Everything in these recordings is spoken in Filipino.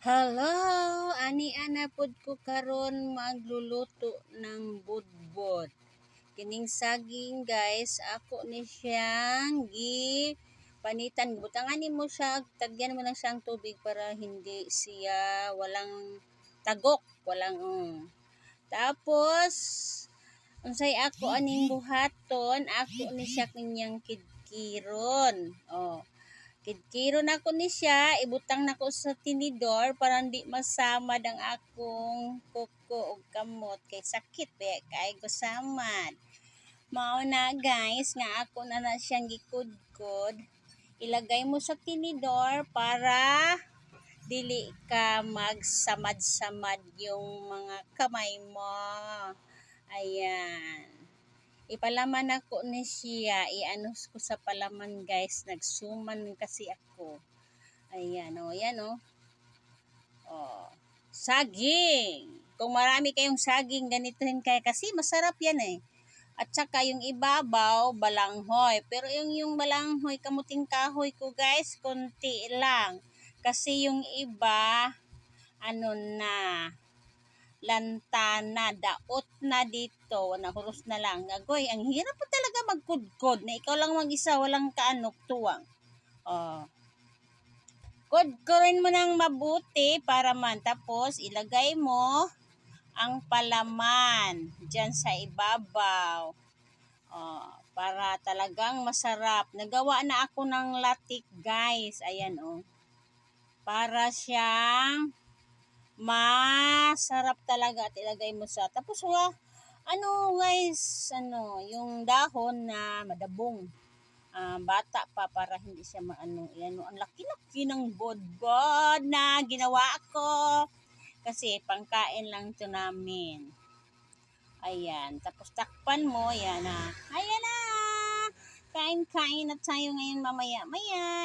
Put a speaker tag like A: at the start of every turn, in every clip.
A: Hello! Ani-ana pod ko karon magluluto ng budbod. Kining saging guys, ako ni siyang panitan. Butangan mo siya, tagyan mo lang siyang tubig para hindi siya walang tagok, walang Tapos unsay ako aning buhaton, ako ni siya kanyang kidkiron. Kidkiron ako ni siya, ibutang nako sa tinidor para hindi masamad ang akong kuko ug kamot kay sakit kay gusamad. Mao na guys nga ako na siyang gikudkod. Ilagay mo sa tinidor para dili ka magsamad-samad yung mga kamay mo. Ayan. Ipalaman ako ni siya, ianos ko sa palaman guys, nagsuman kasi ako. Ayan yan saging. Kung marami kayong saging, ganito rin kaya kasi masarap yan At saka yung ibabaw, balanghoy. Pero yung balanghoy, kamuting kahoy ko guys, konti lang. Kasi yung iba, lantana, daot na dito, nahuros na lang. Agoy, ang hirap po talaga magkudkod na ikaw lang mag-isa, walang tuwang. Kudkurin mo ng mabuti para man. Tapos, ilagay mo ang palaman dyan sa ibabaw. Para talagang masarap. Nagawa na ako ng latik guys. Ayan Para siyang masarap talaga at ilagay mo sa tapos guys yung dahon na madabong bata pa para hindi siya yan ang laki-laki ng bodbod na ginawa ko kasi pangkain lang to namin. Ayan, tapos takpan mo yan ayan na, kain na tayo ngayon mamaya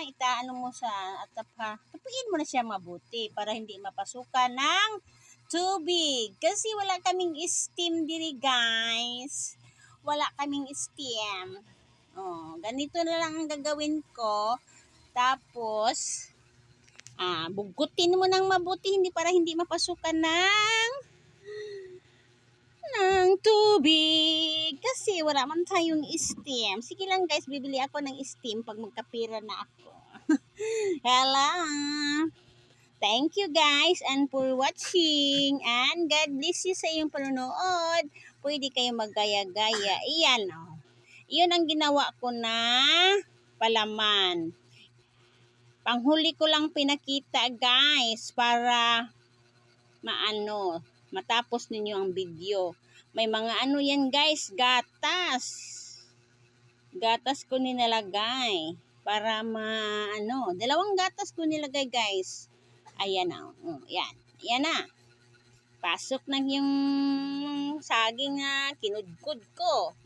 A: itaano mo siya at tapuin mo na siya mabuti para hindi mapasukan ng tubig kasi wala kaming steam diri guys, wala kaming steam. Ganito na lang ang gagawin ko. Tapos bugutin mo ng mabuti para hindi mapasukan ng tubig kasi wala man tayong steam. Sige lang guys, bibili ako ng steam pag magkapira na ako. Hello! Thank you guys and for watching and God bless you sa iyong panonood. Pwede kayo maggaya-gaya. Iyan Iyon ang ginawa ko na palaman. Panghuli ko lang pinakita guys para matapos ninyo ang video. May mga yan guys, gatas ko nilalagay para dalawang gatas ko nilagay guys. Ayan yan na. Pasok na yung saging na kinudkod ko.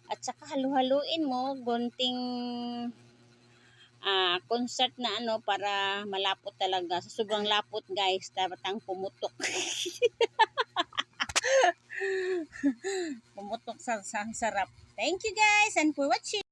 A: At saka halu-haluin mo gunting concert na para malapot talaga. Sa sobrang lapot guys, tapang pumutok. Pumutok sa sarap. Thank you guys and for watching.